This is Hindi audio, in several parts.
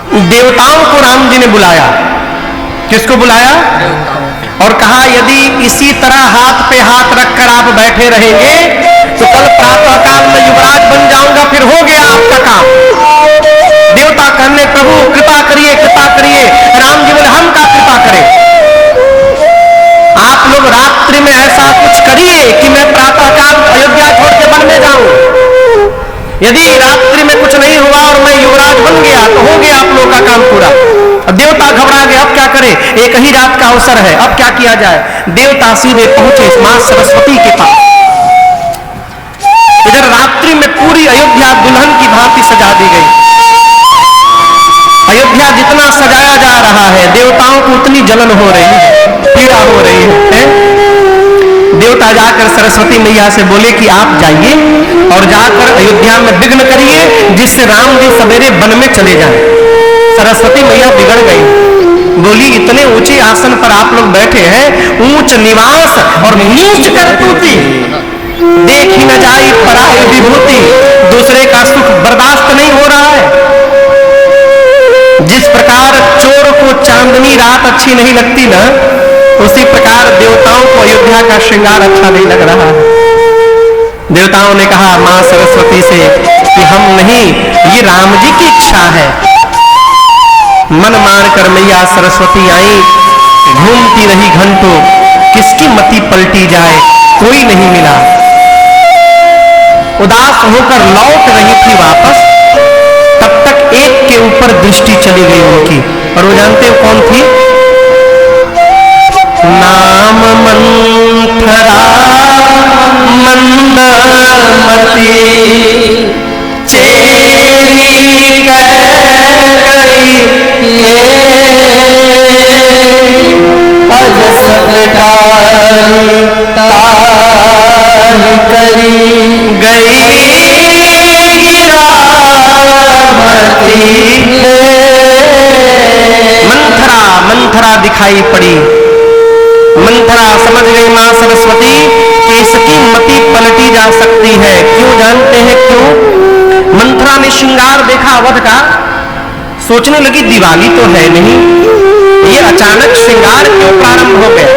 देवताओं को राम जी ने बुलाया। किसको बुलाया? और कहा यदि इसी तरह हाथ पे हाथ रखकर आप बैठे रहेंगे तो कल प्रातः काल में युवराज बन जाऊंगा, फिर हो गया आपका काम। देवता कहने प्रभु कृपा करिए, कृपा करिए। राम जी बोले हम का कृपा करें, आप लोग रात्रि में ऐसा कुछ करिए कि मैं प्रातः काल अयोध्या छोड़ के वन में जाऊं। यदि रात्रि में कुछ नहीं हुआ और मैं युवराज बन गया तो हो गया आप लोगों का काम पूरा। अब देवता घबरा गए, अब क्या करें, एक ही रात का अवसर है, अब क्या किया जाए। देवता सीधे पहुंचे मां सरस्वती के पास। इधर रात्रि में पूरी अयोध्या दुल्हन की भांति सजा दी गई। अयोध्या जितना सजाया जा रहा है देवताओं को उतनी जलन हो रही है, पीड़ा हो रही है। देवता जाकर सरस्वती मैया से बोले कि आप जाइए और जाकर अयोध्या में विघ्न करिए जिससे राम जी सवेरे वन में चले जाएं। सरस्वती मैया बिगड़ गई, बोली इतने ऊंचे आसन पर आप लोग बैठे हैं, ऊंच निवास और नीच करतूती, देख ही न जाई पराई विभूति, दूसरे का सुख बर्दाश्त नहीं हो रहा है। जिस प्रकार चोर को चांदनी रात अच्छी नहीं लगती ना, उसी प्रकार देवताओं को अयोध्या का श्रृंगार अच्छा नहीं लग रहा है। देवताओं ने कहा मां सरस्वती से कि हम नहीं, ये राम जी की इच्छा है। मन मानकर मैया सरस्वती आई, घूमती रही घंटों, किसकी मति पलटी जाए कोई नहीं मिला। उदास होकर लौट रही थी वापस, तब तक एक के ऊपर दृष्टि चली गई उनकी, और वो जानते हो कौन थी? नाम मंथरा मंदमती चेरी गई करी गई मंथरा मंथरा दिखाई पड़ी। मंथरा समझ गई मां सरस्वती कि इसकी मति पलटी जा सकती है। क्यों जानते हैं क्यों? मंथरा ने श्रृंगार देखा अवध का, सोचने लगी दिवाली तो है नहीं, ये अचानक श्रृंगार क्यों प्रारंभ हो गया।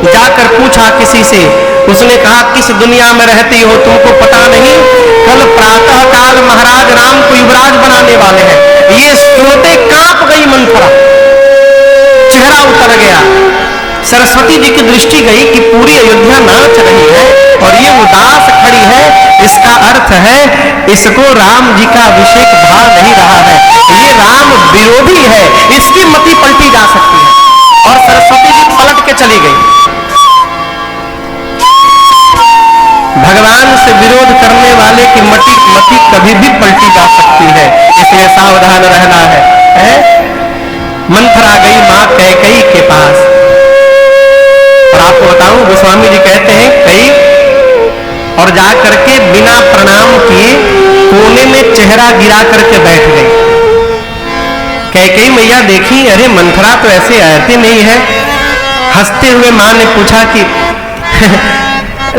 जाकर पूछा किसी से, उसने कहा किस दुनिया में रहती हो, तुमको पता नहीं कल प्रातः काल महाराज राम को युवराज बनाने वाले हैं। ये सुनते कांप गई मंथरा, चेहरा उतर गया। सरस्वती जी की दृष्टि गई कि पूरी अयोध्या नाच रही है और ये उदास खड़ी है, इसका अर्थ है इसको राम जी का अभिषेक भा नहीं रहा है, ये राम विरोधी है, इसकी मति पलटी जा सकती है। और सरस्वती जी पलट के चली गई। भगवान से विरोध करने वाले की मति कभी भी पलटी जा सकती है, इसलिए सावधान रहना है? मंथरा गई मां कैकेयी के पास, और आपको बताऊं गोस्वामी जी कहते हैं कई, और जा करके बिना प्रणाम किए कोने में चेहरा गिरा करके बैठ गई। कैकेयी मैया देखी, अरे मंथरा तो ऐसे आती नहीं है। हंसते हुए मां ने पूछा कि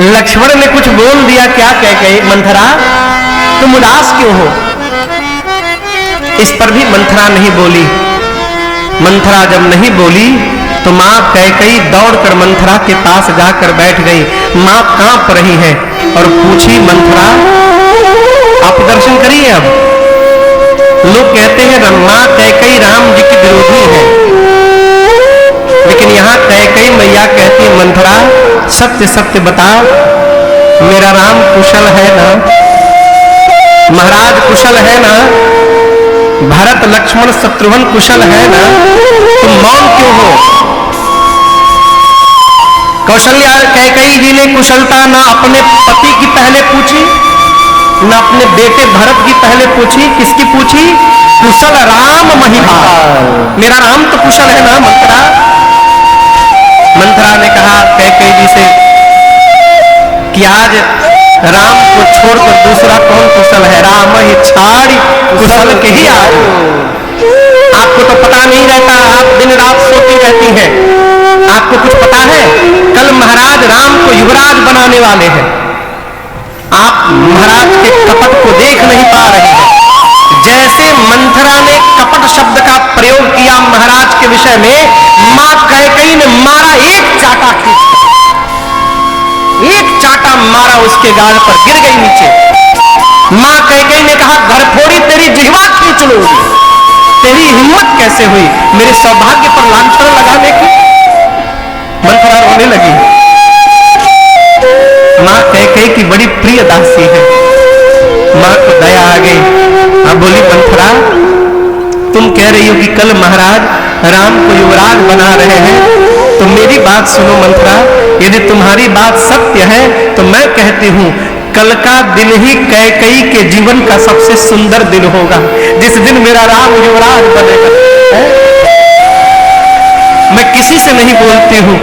लक्ष्मण ने कुछ बोल दिया क्या? कैकेयी मंथरा तुम उदास क्यों हो? इस पर भी मंथरा नहीं बोली। मंथरा जब नहीं बोली तो मां कैकेयी दौड़कर मंथरा के पास जाकर बैठ गई। मां कांप रही है और पूछी मंथरा आप दर्शन करिए। अब लोग कहते हैं मां कैकेयी राम जी की विरोधी है, लेकिन यहां कैकेयी मैया कहती है मंथरा सत्य सत्य बता, मेरा राम कुशल है ना? महाराज कुशल है ना? भरत लक्ष्मण शत्रुघ्न कुशल है ना? तुम मौन क्यों हो? कौशल्या कैकेयी जी ने कुशलता ना अपने पति की पहले पूछी, न अपने बेटे भरत की पहले पूछी, किसकी पूछी? कुशल राम महिपाल, मेरा राम तो कुशल है ना मंथरा? मंथरा ने कहा कैकेयी जी से कि आज राम को छोड़कर दूसरा कौन कुशल है? राम ही छाड़ी कुशल के ही आज। आपको तो पता नहीं रहता, आप दिन रात सोती रहती हैं, आपको कुछ पता है? कल महाराज राम को युवराज बनाने वाले हैं, आप महाराज के कपट को देख नहीं पा रहे हैं। जैसे मंथरा ने विषय में मां कैकेयी ने मारा, एक चाटा खींच, एक चाटा मारा उसके गाल पर, गिर गई नीचे। मां कैकेयी ने कहा, घर फोड़ी तेरी जिह्वा खींच लूंगी, तेरी हिम्मत कैसे हुई मेरे सौभाग्य पर लांछन लगाने की। मंथरा रोने लगी। मां कैकेयी की बड़ी प्रिय दासी है। मां को दया आ गई। अब बोली, मंथरा तुम कह रही हो कि कल महाराज राम को युवराज बना रहे हैं, तो मेरी बात सुनो मंथरा, यदि तुम्हारी बात सत्य है तो मैं कहती हूं कल का दिन ही कैकेयी के जीवन का सबसे सुंदर दिन होगा, जिस दिन मेरा राम युवराज बनेगा। मैं किसी से नहीं बोलती हूं,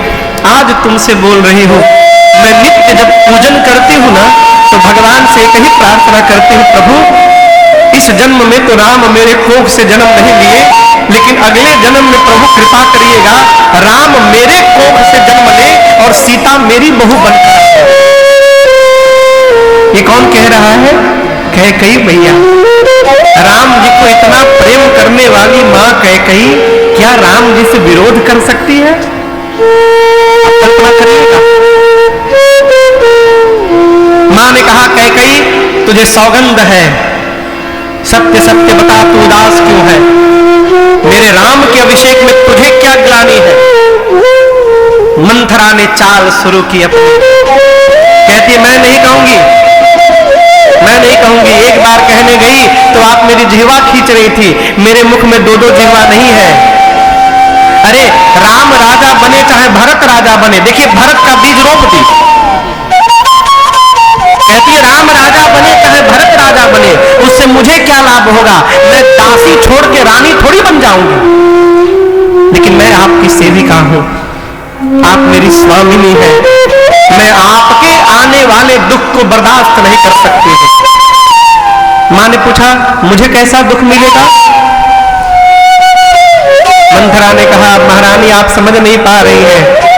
आज तुमसे बोल रही हूं। मैं नित्य जब पूजन करती हूं ना, तो भगवान से एक ही प्रार्थना करती हूं, प्रभु इस जन्म में तो राम मेरे कोख से जन्म नहीं लिए, लेकिन अगले जन्म में प्रभु कृपा करिएगा राम मेरे कोख से जन्म ले और सीता मेरी बहू बनकर। ये कौन कह रहा है? कैकेयी मैया। राम जी को इतना प्रेम करने वाली मां कैकेयी क्या राम जी से विरोध कर सकती है? आप कल्पना करिएगा। मां ने कहा, कैकेयी तुझे सौगंध है, सत्य सत्य बता तू उदास क्यों है? मेरे राम के अभिषेक में तुझे क्या ग्लानि है? मंथरा ने चाल शुरू की अपनी। कहती, मैं नहीं कहूंगी, मैं नहीं कहूंगी। एक बार कहने गई तो आप मेरी जिह्वा खींच रही थी, मेरे मुख में दो दो जिह्वा नहीं है। अरे राम राजा बने चाहे भरत राजा बने, देखिए भरत का बीज रोप दी। कहती है राम राजा बने चाहे भरत राजा बने, उससे मुझे क्या लाभ होगा? मैं दासी छोड़ के रानी थोड़ी बन जाऊंगी। लेकिन मैं आपकी सेविका हूं, आप मेरी स्वामिनी है, मैं आपके आने वाले दुख को बर्दाश्त नहीं कर सकती हूं। मां ने पूछा, मुझे कैसा दुख मिलेगा? मंथरा ने कहा, महारानी आप समझ नहीं पा रही हैं।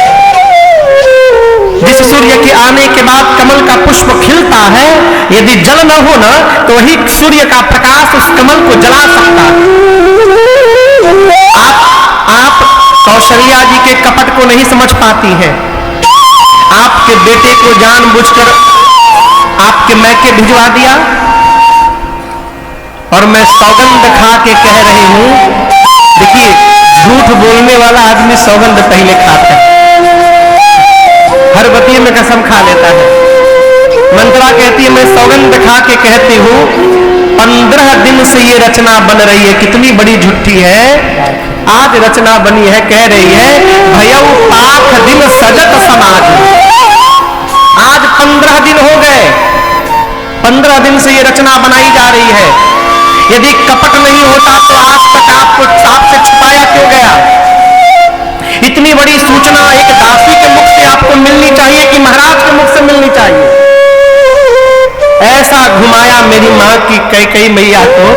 जिस सूर्य के आने के बाद कमल का पुष्प खिलता है, यदि जल न हो ना, तो वही सूर्य का प्रकाश उस कमल को जला सकता है। आप कौशल्या जी के कपट को नहीं समझ पाती हैं। आपके बेटे को जानबूझकर आपके मैके भिजवा दिया, और मैं सौगंध खा के कह रही हूं। देखिए, झूठ बोलने वाला आदमी सौगंध पहले खाता है, हर बतिये में कसम खा लेता है। मंथरा कहती है, मैं सौगंध खा के कहती हूं 15 दिन से ये रचना बन रही है, कितनी बड़ी झूठी है। आज रचना बनी है, कह रही है भयऊ पाख दिन सजत समाज। आज 15 दिन हो गए, 15 दिन से ये रचना बनाई जा रही है। यदि कपट नहीं होता तो आज तक आपको आपसे छुपाया क्यों गया? इतनी बड़ी सूचना एक दासी के मुख से आपको मिलनी चाहिए कि महाराज के मुख से मिलनी चाहिए? ऐसा घुमाया मेरी मां की कैकेयी मैया को,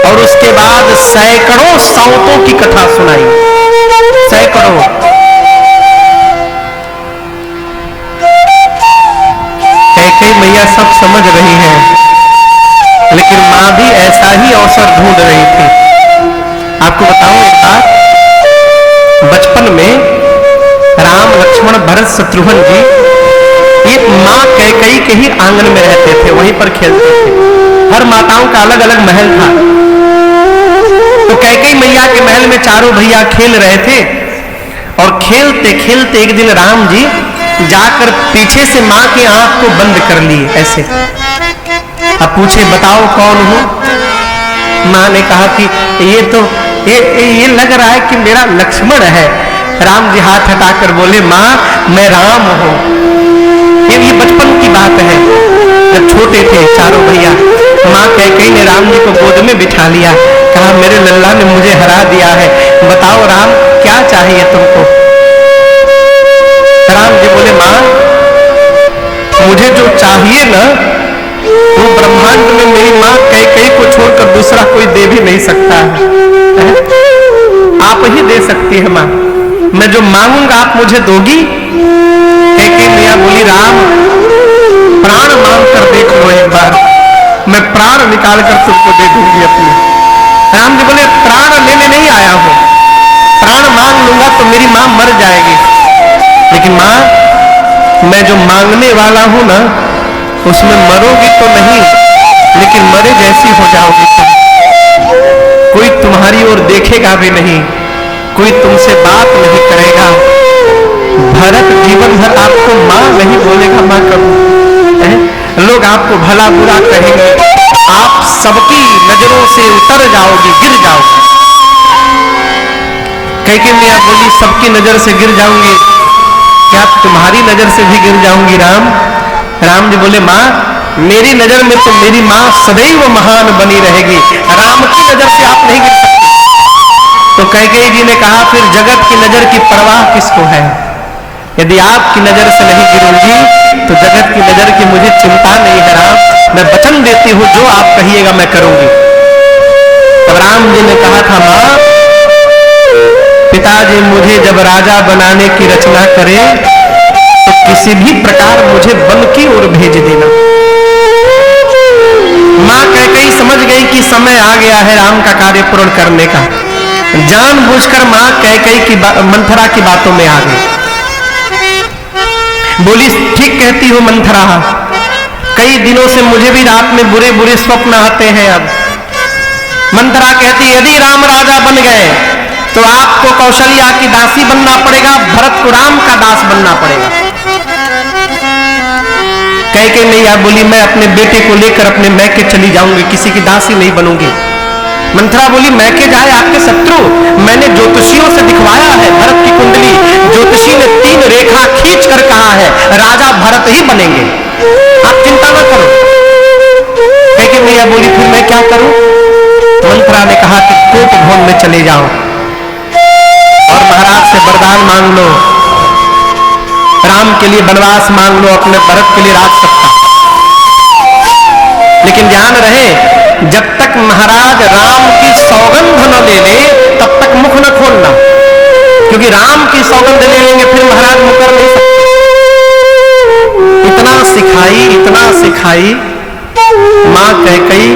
और उसके बाद सैकड़ों सौतों की कथा सुनाई, सैकड़ों। कैकेयी मैया सब समझ रही है, लेकिन मां भी ऐसा ही अवसर ढूंढ रही थी। आपको बताऊं एक बात, बचपन में राम लक्ष्मण भरत शत्रुघ्न जी एक मां कैकेयी के ही आंगन में रहते थे, वहीं पर खेलते थे। हर माताओं का अलग अलग महल था, तो कैकेयी मैया के महल में चारों भैया खेल रहे थे, और खेलते खेलते एक दिन राम जी जाकर पीछे से मां की आंख को बंद कर लिए ऐसे। अब पूछे, बताओ कौन हूं? मां ने कहा कि ये लग रहा है कि मेरा लक्ष्मण है। राम जी हाथ हटाकर बोले, मां मैं राम हूं। ये बचपन की बात है, जब छोटे थे चारों भैया। मां कैकेयी ने राम जी को गोद में बिठा लिया, कहा मेरे लल्ला ने मुझे हरा दिया है, बताओ राम क्या चाहिए तुमको? राम जी बोले, मां मुझे जो चाहिए ना, वो ब्रह्मांड में मेरी मां कैकेयी को छोड़कर दूसरा कोई दे भी नहीं सकता है। आप ही दे सकती है मां, मैं जो मांगूंगा आप मुझे दोगी? कैकेयी मैया बोली, राम प्राण मांग कर देख लो एक बार, मैं प्राण निकाल कर तुमको दे दूंगी अपने। राम जी बोले, प्राण लेने नहीं आया हूं, प्राण मांग तो मेरी मां मर जाएगी। लेकिन मां, मैं जो मांगने वाला हूं ना, उसमें मरोगी तो नहीं, लेकिन मरे जैसी हो जाओगी तुम। कोई तुम्हारी ओर देखेगा भी नहीं, कोई तुमसे बात नहीं करेगा। भरत जीवन भर आपको मां नहीं बोलेगा, मां कब। लोग आपको भला बुरा कहेंगे, आप सबकी नजरों से उतर जाओगी, गिर जाओगी। कैकेयी मैया बोली, सबकी नजर से गिर जाऊंगी, क्या तुम्हारी नजर से भी गिर जाऊंगी राम? राम जी बोले, मां मेरी नजर में तो मेरी मां सदैव महान बनी रहेगी, राम की नजर से आप नहीं गिर सकते। तो कैकेयी जी ने कहा, फिर जगत की नजर की परवाह किसको है? यदि आपकी नजर से नहीं गिरूंगी तो जगत की नजर की मुझे चिंता नहीं है राम, मैं वचन देती हूं जो आप कहिएगा मैं करूंगी। तब राम जी ने कहा था, मां पिताजी मुझे जब राजा बनाने की रचना करे तो किसी भी प्रकार मुझे वन की ओर भेज देना। मां कैकेयी समझ गई कि समय आ गया है राम का कार्य पूर्ण करने का। जानबूझकर मां कैकेयी की मंथरा की बातों में आ गई। बोली, ठीक कहती हो मंथरा, कई दिनों से मुझे भी रात में बुरे बुरे स्वप्न आते हैं। अब मंथरा कहती, यदि राम राजा बन गए तो आपको कौशल्या की दासी बनना पड़ेगा, भरत को राम का दास बनना पड़ेगा। कैकेयी मैया बोली, मैं अपने बेटे को लेकर अपने मैके चली जाऊंगी, किसी की दासी नहीं बनूंगी। मंथरा बोली, मैके जाए आपके शत्रु, मैंने ज्योतिषियों से दिखवाया है भरत की कुंडली, ज्योतिषी ने 3 रेखा खींच कर कहा है राजा भरत ही बनेंगे, आप चिंता न करो। कैकेयी मैया बोली, फिर मैं क्या करूं? मंथरा ने कहा कि कोप भवन में चले जाओ और महाराज से वरदान मांग लो, राम के लिए वनवास मांग लो, अपने भरत के लिए राज सत्ता। लेकिन ध्यान रहे, जब तक महाराज राम की सौगंध न ले ले तब तक मुख न खोलना, क्योंकि राम की सौगंध ले लेंगे फिर महाराज मुकर नहीं सकते। इतना सिखाई मां कैकेयी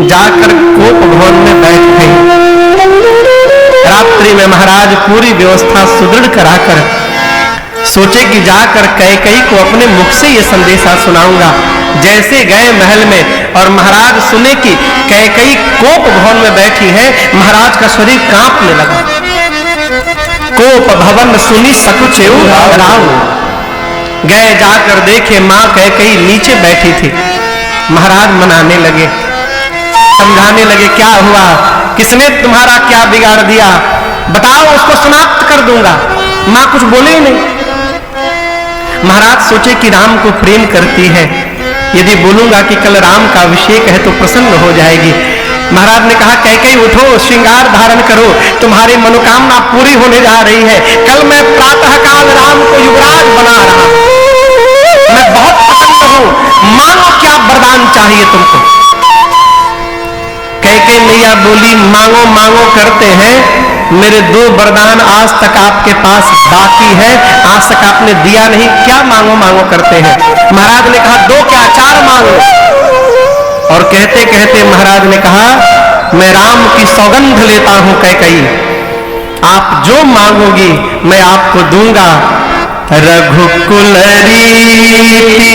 जाकर कोप भवन में बैठ गई। रात्रि में महाराज पूरी व्यवस्था सुदृढ़ कराकर सोचे कि जाकर कैकेयी को अपने मुख से यह संदेशा सुनाऊंगा। जैसे गए महल में और महाराज सुने कि कैकेयी कोप भवन में बैठी है, महाराज का शरीर कांपने लगा। कोप भवन सुनी सकुचेऊ राव, गए जाकर देखे मां कैकेयी नीचे बैठी थी। महाराज मनाने लगे, समझाने लगे, क्या हुआ, किसने तुम्हारा क्या बिगाड़ दिया, बताओ, उसको समाप्त कर दूंगा। मां कुछ बोले ही नहीं। महाराज सोचे कि राम को प्रेम करती है, यदि बोलूंगा कि कल राम का अभिषेक है तो प्रसन्न हो जाएगी। महाराज ने कहा, कैकेयी उठो, श्रृंगार धारण करो, तुम्हारी मनोकामना पूरी होने जा रही है। कल मैं प्रातःकाल राम को युवराज बना रहा हूं, मैं बहुत प्रसन्न हूं, मानो क्या वरदान चाहिए तुमको। कैकेयी मैया बोली, मांगो मांगो करते हैं, मेरे 2 वरदान आज तक आपके पास बाकी है, आज तक आपने दिया नहीं, क्या मांगो मांगो करते हैं। महाराज ने कहा, 2 क्या 4 मांगो। और कहते कहते महाराज ने कहा, मैं राम की सौगंध लेता हूं कैकेयी, आप जो मांगोगी मैं आपको दूंगा। रघुकुल रीति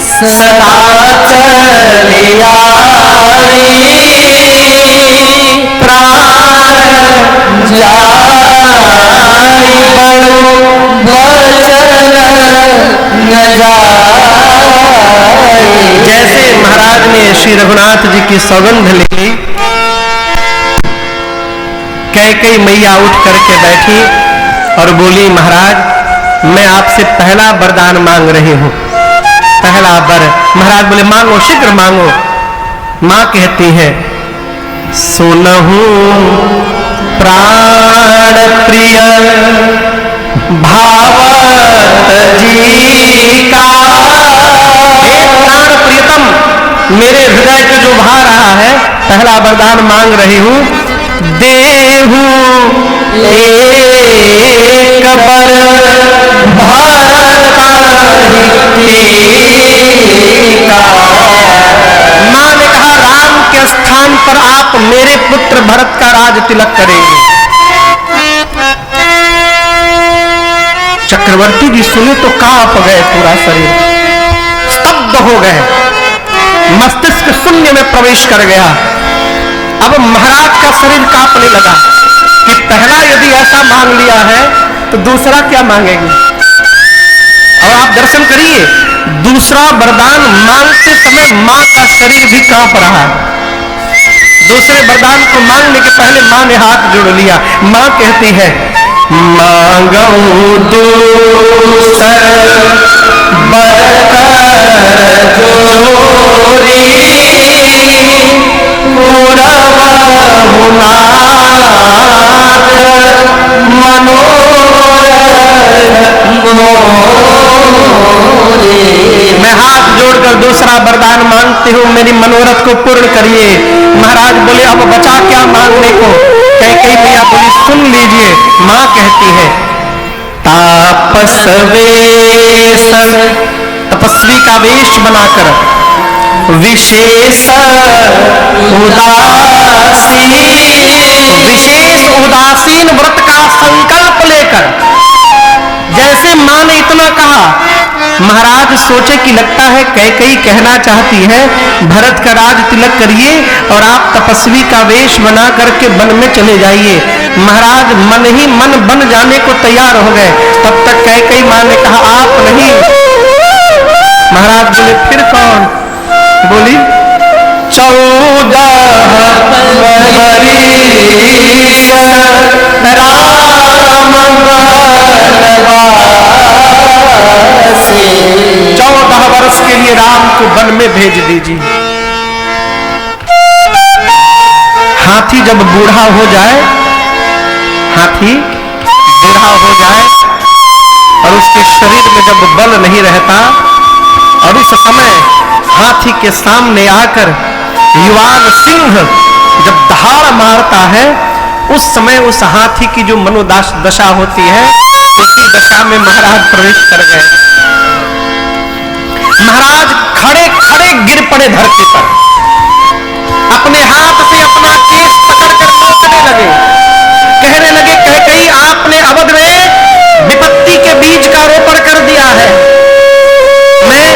सदा चली आई, प्राण जाई बड़ो वचन न जाई। जैसे महाराज ने श्री रघुनाथ जी की सौगंध ली, कैकेयी मैया उठ करके बैठी और बोली, महाराज मैं आपसे पहला वरदान मांग रही हूं, पहला वर। महाराज बोले, मांगो, शीघ्र मांगो। मां कहती है, सुनहु प्राण प्रिय भावत जी का, हे प्राण प्रियतम, मेरे हृदय का जो भा रहा है, पहला वरदान मांग रही हूं, देहु एक बर भारत का। मां ने कहा, राम के स्थान पर आप मेरे पुत्र भरत का राज तिलक करेंगे। चक्रवर्ती जी सुने तो कांप गए, पूरा शरीर स्तब्ध हो गए, मस्तिष्क शून्य में प्रवेश कर गया। अब महाराज का शरीर कांपने लगा कि पहला यदि ऐसा मांग लिया है तो दूसरा क्या मांगेंगे। और आप दर्शन करिए, दूसरा वरदान मांगते समय मां का शरीर भी कांप रहा है। दूसरे वरदान को मांगने के पहले मां ने हाथ जोड़ लिया। मां कहती है, मांगू दूसर बरकर जोरी मैं हाथ जोड़कर दूसरा वरदान मांगती हूँ, मेरी मनोरथ को पूर्ण करिए। महाराज बोले, अब बचा क्या मांगने को। कैकेयी मैया बोली, सुन लीजिए। मां कहती है, तापस वेश, तपस्वी का वेश बनाकर, विशेष उदासीन व्रत का संकल्प लेकर। जैसे मां ने इतना कहा, महाराज सोचे कि लगता है कैकेयी कहना चाहती है भरत का राज तिलक करिए और आप तपस्वी का वेश बना करके वन में चले जाइए। महाराज मन ही मन बन जाने को तैयार हो गए। तब तक कैकेयी मां ने कहा, आप नहीं। महाराज बोले, फिर कौन। बोली, 14 वर्ष के लिए राम को वन में भेज दीजिए। हाथी जब बूढ़ा हो जाए, हाथी बूढ़ा हो जाए और उसके शरीर में जब बल नहीं रहता, और उस समय हाथी के सामने आकर युवान सिंह जब दहाड़ मारता है, उस समय उस हाथी की जो मनोदशा होती है, उसी दशा में महाराज प्रवेश कर गए। महाराज खड़े खड़े गिर पड़े धरती पर, अपने हाथ से अपना केस पकड़कर नोचने लगे। कहने लगे, कैकेयी आपने अवध में विपत्ति के बीज का रोपण कर दिया है। मैं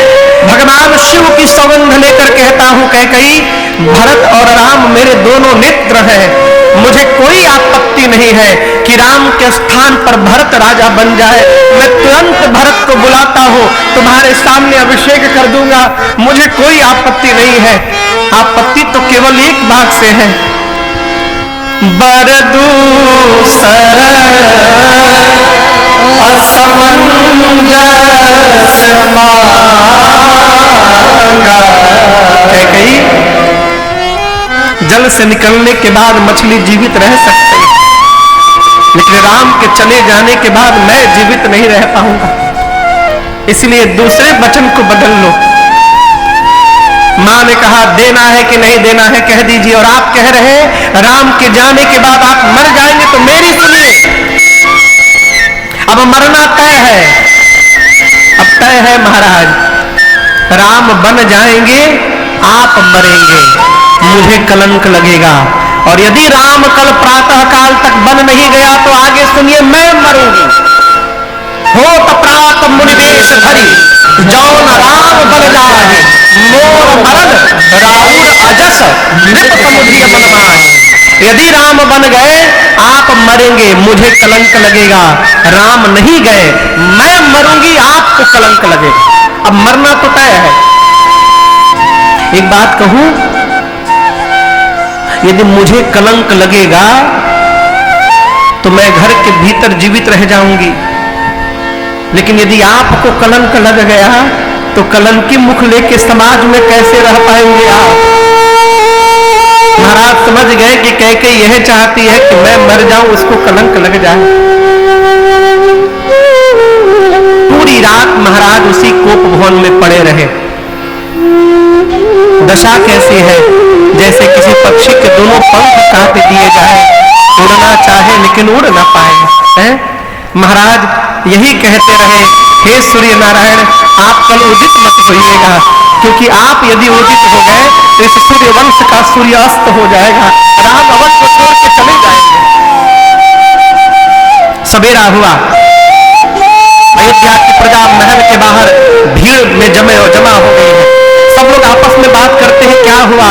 भगवान शिव की सौगंध लेकर कहता हूं, कैकेयी भरत और राम मेरे दोनों नेत्र हैं। मुझे कोई आपत्ति नहीं है कि राम के स्थान पर भरत राजा बन जाए। मैं तुरंत भरत को बुलाता हूं, तुम्हारे सामने अभिषेक कर दूंगा, मुझे कोई आपत्ति नहीं है। आपत्ति तो केवल एक बात से है, बरदूसर असमंजस मांगा। कैकेयी, जल से निकलने के बाद मछली जीवित रह सकती है, लेकिन राम के चले जाने के बाद मैं जीवित नहीं रह पाऊंगा, इसलिए दूसरे वचन को बदल लो। मां ने कहा, देना है कि नहीं देना है कह दीजिए। और आप कह रहे हैं राम के जाने के बाद आप मर जाएंगे, तो मेरी सुनिए, अब मरना तय है। अब तय है महाराज, राम बन जाएंगे, आप मरेंगे, मुझे कलंक लगेगा। और यदि राम कल प्रातः काल तक बन नहीं गया तो आगे सुनिए, मैं मरूंगी। हो तप्रात मुनिवेश धरी, जौन राम बन जाए, मोर मरण राउर अजस नृप समुद्री बनवास। यदि राम बन गए, आप मरेंगे, मुझे कलंक लगेगा। राम नहीं गए, मैं मरूंगी, आपको कलंक लगेगा। अब मरना तो तय है। एक बात कहूं, यदि मुझे कलंक लगेगा तो मैं घर के भीतर जीवित रह जाऊंगी, लेकिन यदि आपको कलंक लग गया तो कलंकी मुख लेके समाज में कैसे रह पाएंगे आप। महाराज समझ गए कि कैकेयी यह चाहती है कि मैं मर जाऊं, उसको कलंक लग जाए। पूरी रात महाराज उसी कोप भवन में पड़े रहे। दशा कैसी है, जैसे किसी पक्षी के दोनों पंख काट दिए जाए, उड़ना चाहे लेकिन उड़ ना पाए हैं। महाराज यही कहते रहे, हे सूर्य नारायण, आप कल उदित मत होइएगा, क्योंकि आप यदि उदित हो गए तो इस सूर्य वंश का सूर्यास्त हो जाएगा, राम अवध को छोड़ के चले जाएंगे। सवेरा हुआ, अयोध्या की प्रजा महल के बाहर भीड़ में जमा हो गई है। सब लोग आपस में बात करते हैं क्या हुआ,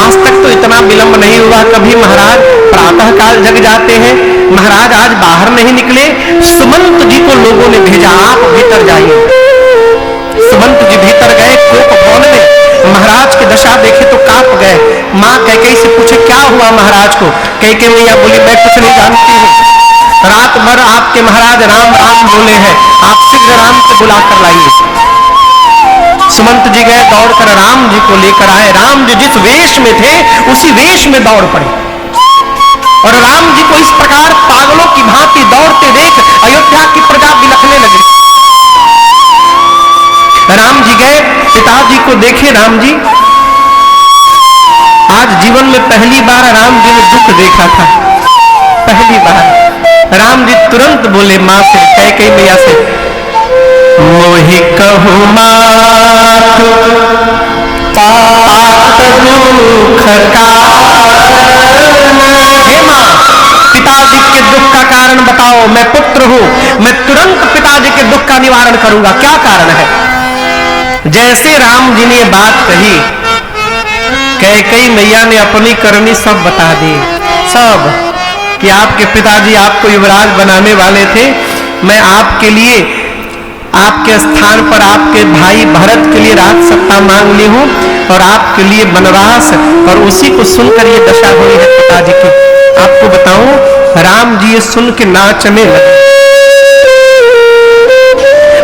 आज तक तो इतना विलंब नहीं हुआ कभी। महाराज प्रातः काल जग जाते हैं, महाराज आज बाहर नहीं निकले। सुमंत जी को लोगों ने भेजा, आप भीतर जाइए। सुमंत जी भीतर गए, कोप भवन में महाराज की दशा देखे तो कांप गए। माँ कैकेयी से पूछे क्या हुआ महाराज को। कैकेयी मैया बोली मैं कुछ नहीं जानती हूँ, रात भर आपके महाराज राम राम बोले हैं, आप शीघ्र राम को बुला कर लाइए। सुमंत जी गए, दौड़कर राम जी को लेकर आए। राम जी जिस वेश में थे उसी वेश में दौड़ पड़े और राम जी को इस प्रकार पागलों की भांति दौड़ते देख अयोध्या की प्रजा बिलखने लगी। राम जी गए, पिताजी को देखे। राम जी आज जीवन में पहली बार राम जी ने दुख देखा था, पहली बार। राम जी तुरंत बोले मां से, कैकेयी मैया से, मोहि कहु मात तात दुख कारण। हे मां, पिताजी के दुख का कारण बताओ, मैं पुत्र हूं, मैं तुरंत पिताजी के दुख का निवारण करूंगा, क्या कारण है। जैसे राम जी ने बात कही, कैकेयी मैया ने अपनी करनी सब बता दी, सब, कि आपके पिताजी आपको युवराज बनाने वाले थे। मैं आपके लिए, आपके स्थान पर आपके भाई भरत के लिए राज सत्ता मांग ली हूं और आपके लिए वनवास, और उसी को सुनकर ये दशा हुई है पिताजी की। आपको बताऊं, राम जी ये सुन के नाचने लगे।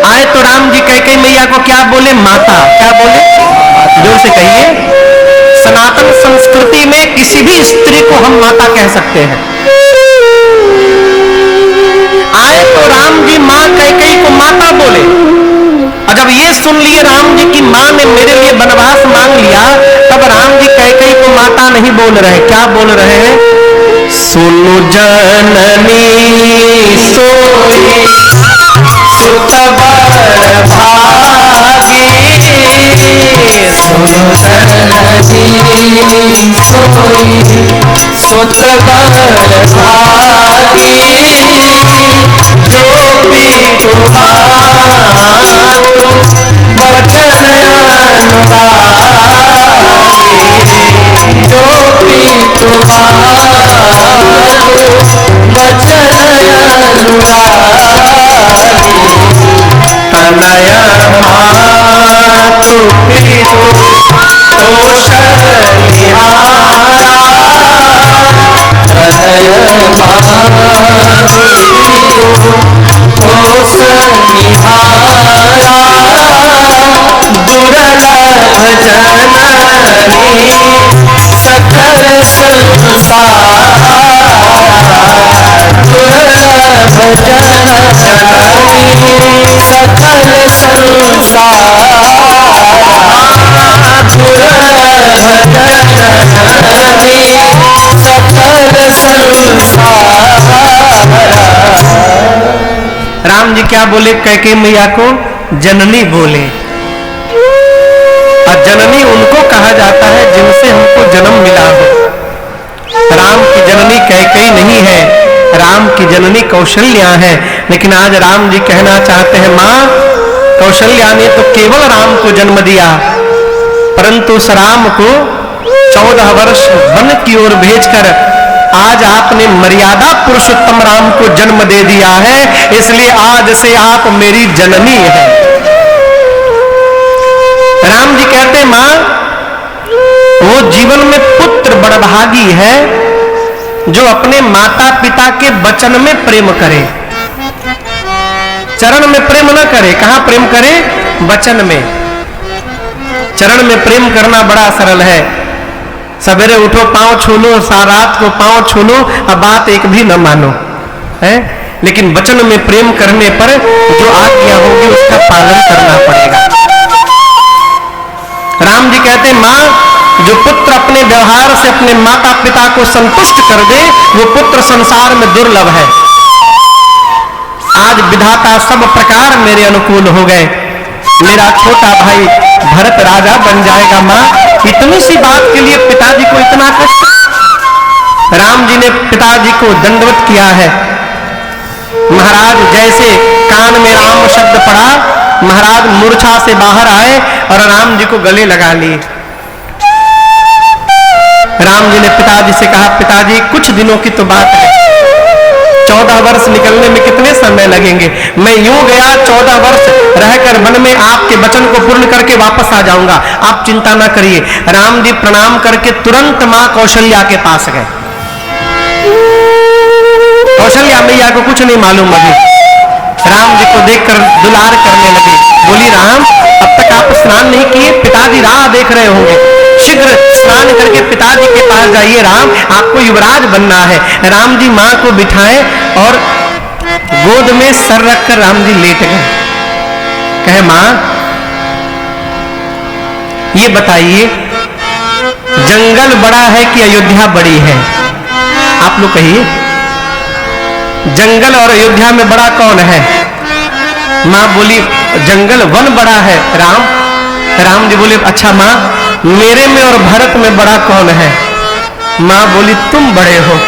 आए तो राम जी कैकेयी मैया को क्या बोले, माता। क्या बोले, जोर से कहिए। सनातन संस्कृति में किसी भी स्त्री को हम माता कह सकते हैं। आए तो राम जी मां कैकेयी को माता बोले, और जब ये सुन लिए राम जी की मां ने मेरे लिए वनवास मांग लिया, तब राम जी कैकेयी को माता नहीं बोल रहे, क्या बोल रहे हैं, सुनु जननी सोई सुत बर भागी। सुनु जननी सोई सुत बर भागी, जो भी तुम्हारो वचन अनुरागी, जो भी तुम्हारो वचन अनुरागी, तनय मातु पितु तोषण निहारा, तनय मातु तोष निहारा, दुर्लभ जननी सकल संसारा, दुर्लभ जननी सकल संसारा, दुर्लभ जननी सकल संसारा। राम जी क्या बोले कैकेयी मैया को, जननी बोले। और जननी उनको कहा जाता है जिनसे हमको जन्म मिला हो। राम की जननी कैकेयी नहीं है, राम की जननी कौशल्या है। लेकिन आज राम जी कहना चाहते हैं, मां कौशल्या ने तो केवल राम को जन्म दिया, परंतु उस राम को 14 वर्ष वन की ओर भेजकर आज आपने मर्यादा पुरुषोत्तम राम को जन्म दे दिया है, इसलिए आज से आप मेरी जननी है। राम जी कहते, मां वो जीवन में पुत्र बड़भागी है जो अपने माता पिता के वचन में प्रेम करे, चरण में प्रेम न करे। कहां प्रेम करे, वचन में। चरण में प्रेम करना बड़ा सरल है, सवेरे उठो पांव छू लो, रात को पांव छू लो, अब बात एक भी न मानो है। लेकिन वचन में प्रेम करने पर जो आज्ञा होगी उसका पालन करना पड़ेगा। राम जी कहते, मां जो पुत्र अपने व्यवहार से अपने माता पिता को संतुष्ट कर दे, वो पुत्र संसार में दुर्लभ है। आज विधाता सब प्रकार मेरे अनुकूल हो गए, मेरा छोटा भाई भरत राजा बन जाएगा। मां इतनी सी बात के लिए पिताजी को इतना कष्ट। राम जी ने पिताजी को दंडवत किया है, महाराज जैसे कान में राम शब्द पड़ा, महाराज मूर्छा से बाहर आए और राम जी को गले लगा लिए। राम जी ने पिताजी से कहा, पिताजी कुछ दिनों की तो बात है, 14 वर्ष निकलने में कितने समय लगेंगे, मैं यूं गया 14 वर्ष रहकर वन में आपके वचन को पूर्ण करके वापस आ जाऊंगा, आप चिंता ना करिए। राम जी प्रणाम करके तुरंत मां कौशल्या के पास गए। कौशल्या मैया को कुछ नहीं मालूम अभी, राम जी को देखकर दुलार करने लगे, बोली राम अब तक आप स्नान नहीं किए, पिताजी राह देख रहे होंगे, शीघ्र स्नान करके पिताजी के पास जाइए, राम आपको युवराज बनना है। राम जी मां को बिठाए और गोद में सर रखकर राम जी लेट गए। कहे मां ये बताइए जंगल बड़ा है कि अयोध्या बड़ी है, आप लोग कहिए जंगल और अयोध्या में बड़ा कौन है? मां बोली जंगल वन बड़ा है राम। राम जी बोले अच्छा मां मेरे में और भरत में बड़ा कौन है? मां बोली तुम बड़े हो।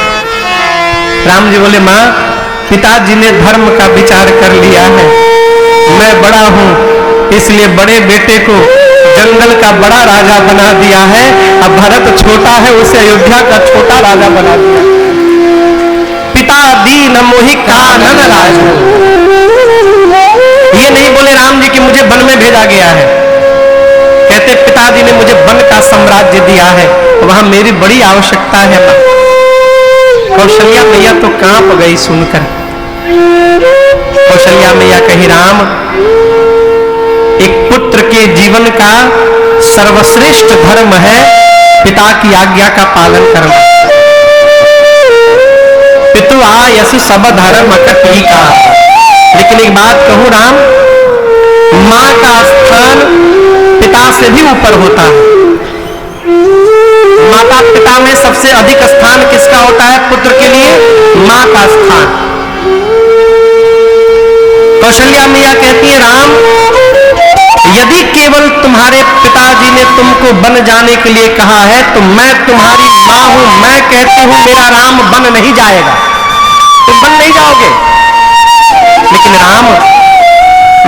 राम जी बोले मां पिताजी ने धर्म का विचार कर लिया है, मैं बड़ा हूं इसलिए बड़े बेटे को जंगल का बड़ा राजा बना दिया है, अब भरत छोटा है उसे अयोध्या का छोटा राजा बना दिया। पिता दीन मोहि कानन राज। ये नहीं बोले राम जी कि मुझे वन में भेजा गया है, कहते पिताजी ने मुझे वन का साम्राज्य दिया है, वहां मेरी बड़ी आवश्यकता है। कौशल्या मैया तो कांप गई सुनकर। कौशल्या मैया कही राम एक पुत्र के जीवन का सर्वश्रेष्ठ धर्म है पिता की आज्ञा का पालन करना। पितु आयसु सब धर्म कटी का। लेकिन एक बात कहूं राम, मां का स्थान पिता से भी ऊपर होता है। माता पिता में सबसे अधिक स्थान किसका होता है पुत्र के लिए? मां का स्थान। कौशल्या मैया कहती है राम यदि केवल तुम्हारे पिताजी ने तुमको बन जाने के लिए कहा है तो मैं तुम्हारी मां हूं, मैं कहती हूं मेरा राम बन नहीं जाएगा, तुम बन नहीं जाओगे। लेकिन राम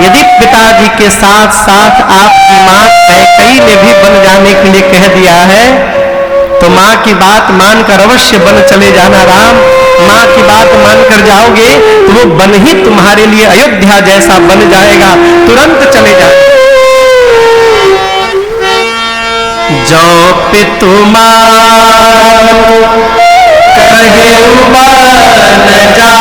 यदि पिताजी के साथ साथ आपकी मां कैकेयी ने भी बन जाने के लिए कह दिया है तो मां की बात मानकर अवश्य बन चले जाना राम। मां की बात मानकर जाओगे तो वो बन ही तुम्हारे लिए अयोध्या जैसा बन जाएगा, तुरंत चले जाए। जो पितु मां कहे बन जा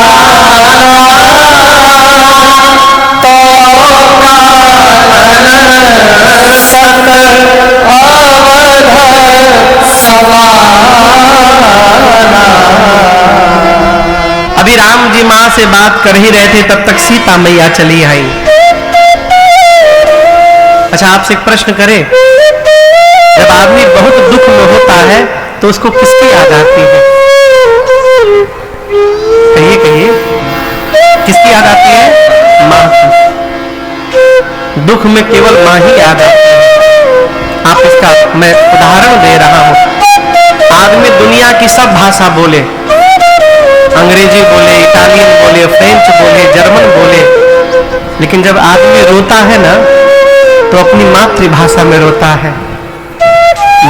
अभी राम जी मां से बात कर ही रहे थे तब तक सीता मैया चली आई। अच्छा आपसे एक प्रश्न करें, जब आदमी बहुत दुख में होता है तो उसको किसकी याद आती है? कहिए कहिए किसकी याद आती है? मां की। दुख में केवल मां ही याद आती है। आप इसका मैं उदाहरण दे रहा हूं। आदमी दुनिया की सब भाषा बोले, अंग्रेजी बोले, इटालियन बोले, फ्रेंच बोले, जर्मन बोले, लेकिन जब आदमी रोता है ना तो अपनी मातृभाषा में रोता है।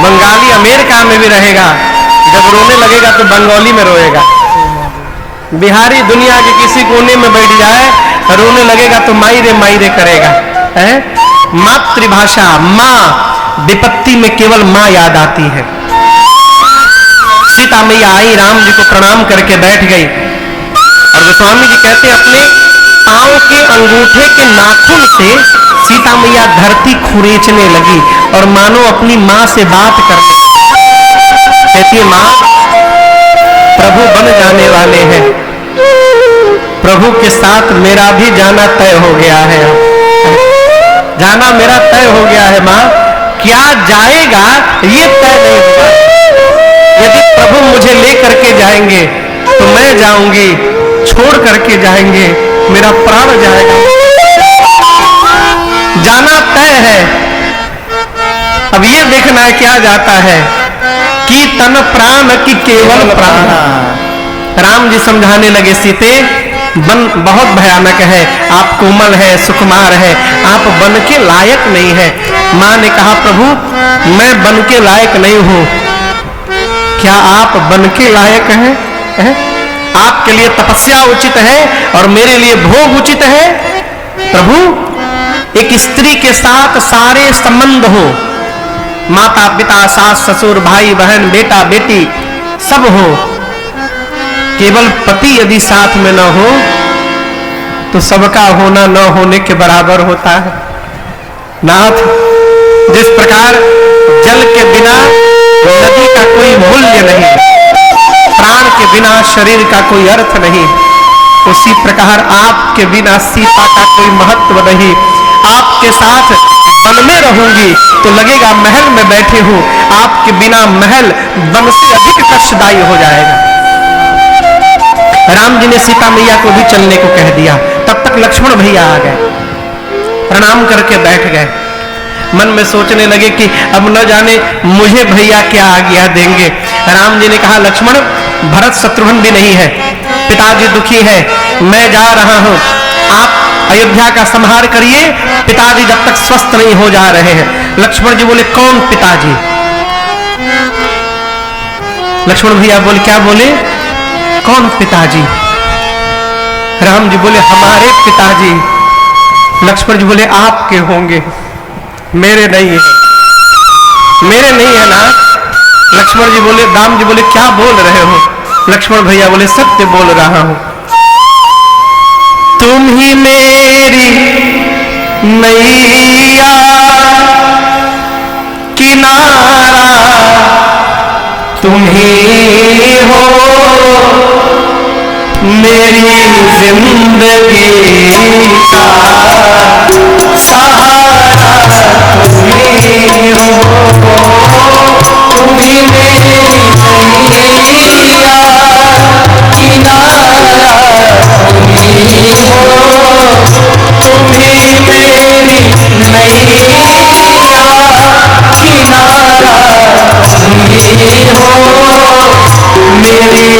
बंगाली अमेरिका में भी रहेगा, जब रोने लगेगा तो बंगाली में रोएगा। बिहारी दुनिया के किसी कोने में बैठ जाए, रोने लगेगा तो माई रे करेगा। है मातृभाषा मां, विपत्ति में केवल मां याद आती है। सीता मैया आई, राम जी को प्रणाम करके बैठ गई और गोस्वामी जी कहते अपने पांव के अंगूठे के नाखून से सीता मैया धरती खुरेचने लगी और मानो अपनी मां से बात करने लगी। कहती है मां प्रभु बन जाने वाले हैं, प्रभु के साथ मेरा भी जाना तय हो गया है, जाना मेरा तय हो गया है। मां क्या जाएगा ये तय नहीं हुआ, यदि प्रभु मुझे ले करके जाएंगे तो मैं जाऊंगी, छोड़ करके जाएंगे मेरा प्राण जाएगा। जाना तय है, अब ये देखना है क्या जाता है कि तन प्राण की केवल प्राण। राम जी समझाने लगे सीते बन बहुत भयानक है, आप कोमल है, सुकुमार है, आप बन के लायक नहीं है। मां ने कहा प्रभु मैं बन के लायक नहीं हूं, क्या आप बन के लायक हैं? आपके लिए तपस्या उचित है और मेरे लिए भोग उचित है। प्रभु एक स्त्री के साथ सारे संबंध हो, माता पिता सास ससुर भाई बहन बेटा बेटी सब हो, केवल पति यदि साथ में न हो तो सबका होना न होने के बराबर होता है। नाथ जिस प्रकार जल के बिना नदी का कोई मूल्य नहीं, प्राण के बिना शरीर का कोई अर्थ नहीं, उसी प्रकार आपके बिना सीता का कोई महत्व नहीं। आपके साथ वन में रहूंगी तो लगेगा महल में बैठी हूं, आपके बिना महल वन से अधिक कष्टदायी हो जाएगा। राम जी ने सीता मैया को भी चलने को कह दिया, तब तक लक्ष्मण भैया आ गए, प्रणाम करके बैठ गए। मन में सोचने लगे कि अब न जाने मुझे भैया क्या आज्ञा देंगे। राम जी ने कहा लक्ष्मण भरत शत्रुघ्न भी नहीं है, पिताजी दुखी है, मैं जा रहा हूं, आप अयोध्या का संहार करिए, पिताजी जब तक स्वस्थ नहीं हो जा रहे हैं। लक्ष्मण जी बोले कौन पिताजी? लक्ष्मण भैया बोले क्या बोले? कौन पिताजी? राम जी बोले हमारे पिताजी। लक्ष्मण जी बोले आपके होंगे, मेरे नहीं है, मेरे नहीं है ना। लक्ष्मण जी बोले, राम जी बोले क्या बोल रहे हो? लक्ष्मण भैया बोले सत्य बोल रहा हूं, तुम ही मेरी नैया किनारा, तुम ही हो मेरी जिंदगी का सहारा, तुम ही हो, तुम ही मेरी नैया किनारा, तुम ही हो, तुम ही मेरी नैया किनारा, तुम ही हो मेरी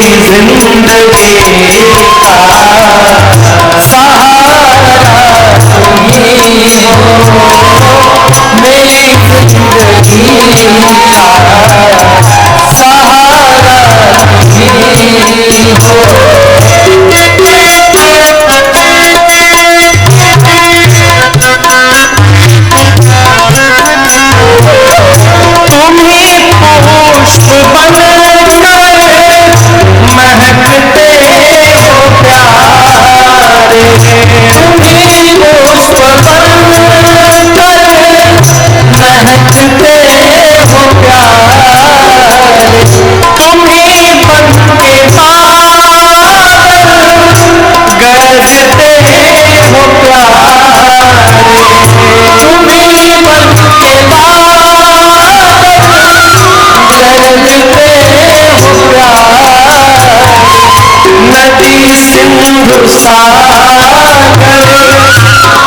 जिंदगी का सहारा, तुम ही हो मेरी जिंदगी का सहारा, तुम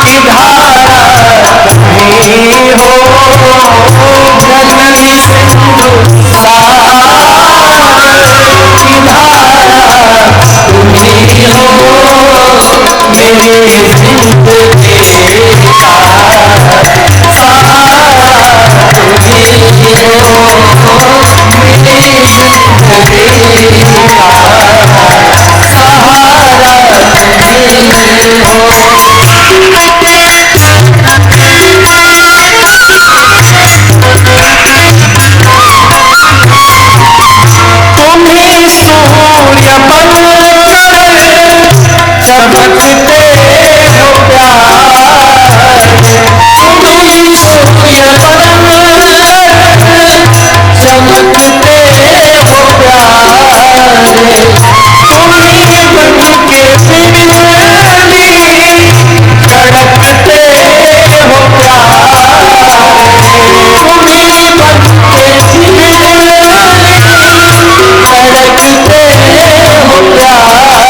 ही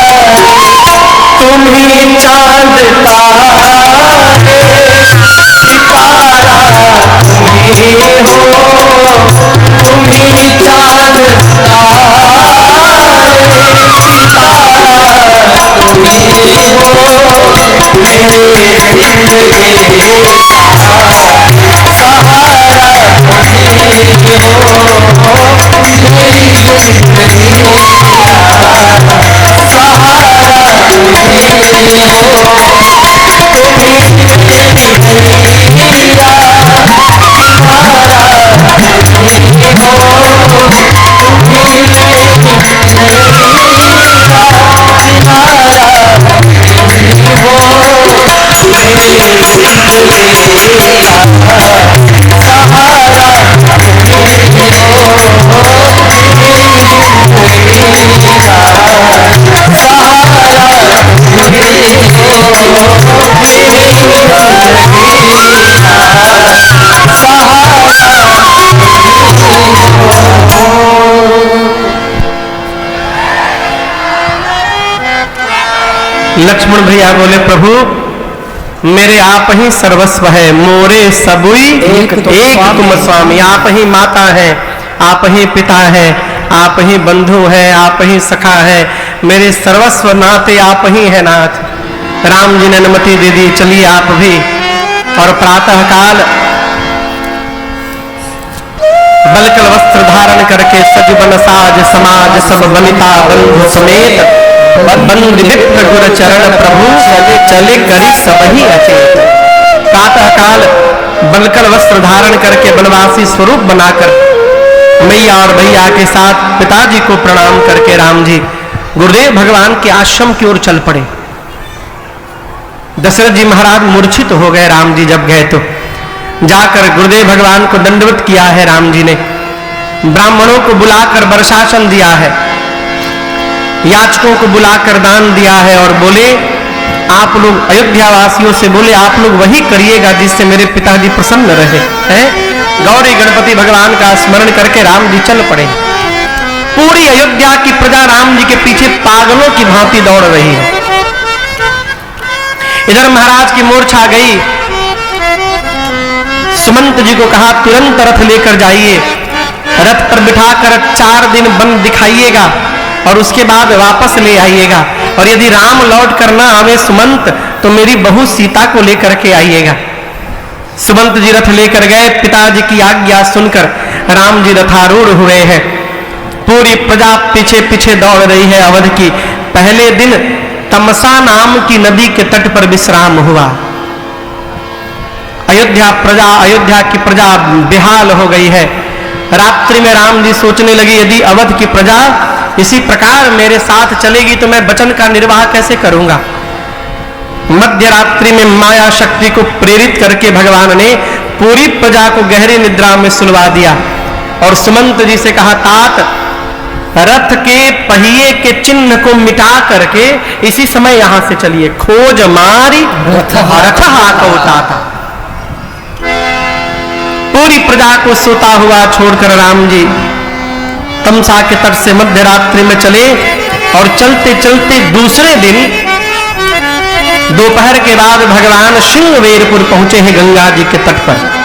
हो। लक्ष्मण भैया बोले, प्रभु मेरे आप ही सर्वस्व है, मोरे सबुई एक तुम स्वामी। आप ही माता है, आप ही पिता है, आप ही बंधु है, आप ही सखा है, मेरे सर्वस्व नाते आप ही है नाथ। राम जी ने अनुमति दे दी, चलिए आप भी। और प्रातः काल बलकल वस्त्र धारण करके सजबन साज समाज सब वनिता बंधु समेत बंधु मित्र गुर चरण प्रभु चले करी सबही अचेत। प्रातः काल बलकल वस्त्र धारण करके वनवासी स्वरूप बनाकर मैया और भैया के साथ पिताजी को प्रणाम करके राम जी गुरुदेव भगवान के आश्रम की ओर चल पड़े। दशरथ जी महाराज मूर्छित हो गए। राम जी जब गए तो जाकर गुरुदेव भगवान को दंडवत किया है। राम जी ने ब्राह्मणों को बुलाकर वर्षासन दिया है, याचकों को बुलाकर दान दिया है और बोले आप लोग अयोध्या वासियों से बोले आप लोग वही करिएगा जिससे मेरे पिताजी प्रसन्न रहे हैं। गौरी गणपति भगवान का स्मरण करके राम जी चल पड़े। पूरी अयोध्या की प्रजा राम जी के पीछे पागलों की भांति दौड़ रही है। इधर महाराज की मूर्छा गई। सुमंत जी को कहा तुरंत रथ लेकर जाइए, रथ पर बिठाकर 4 दिन वन दिखाइएगा और उसके बाद वापस ले आइएगा। और यदि राम लौट कर ना आवे सुमंत तो मेरी बहू सीता को लेकर के आइएगा। सुमंत जी रथ लेकर गए। पिताजी की आज्ञा सुनकर राम जी रथारूढ़ हुए हैं। पूरी प्रजा पीछे पीछे दौड़ रही है अवध की। पहले दिन तमसा नाम की नदी के तट पर विश्राम हुआ। अयोध्या की प्रजा बेहाल हो गई है। रात्रि में राम जी सोचने लगे यदि अवध की प्रजा इसी प्रकार मेरे साथ चलेगी तो मैं वचन का निर्वाह कैसे करूंगा। मध्य रात्रि में माया शक्ति को प्रेरित करके भगवान ने पूरी प्रजा को गहरी निद्रा में सुलवा दिया और सुमंत जी से कहा तात रथ के पहिए के चिन्ह को मिटा करके इसी समय यहां से चलिए। खोज मारी रथ हाकौता था। पूरी प्रजा को सोता हुआ छोड़कर राम जी तमसा के तट से मध्य रात्रि में चले और चलते चलते दूसरे दिन दोपहर के बाद भगवान श्रृंगवेरपुर पहुंचे हैं गंगा जी के तट पर।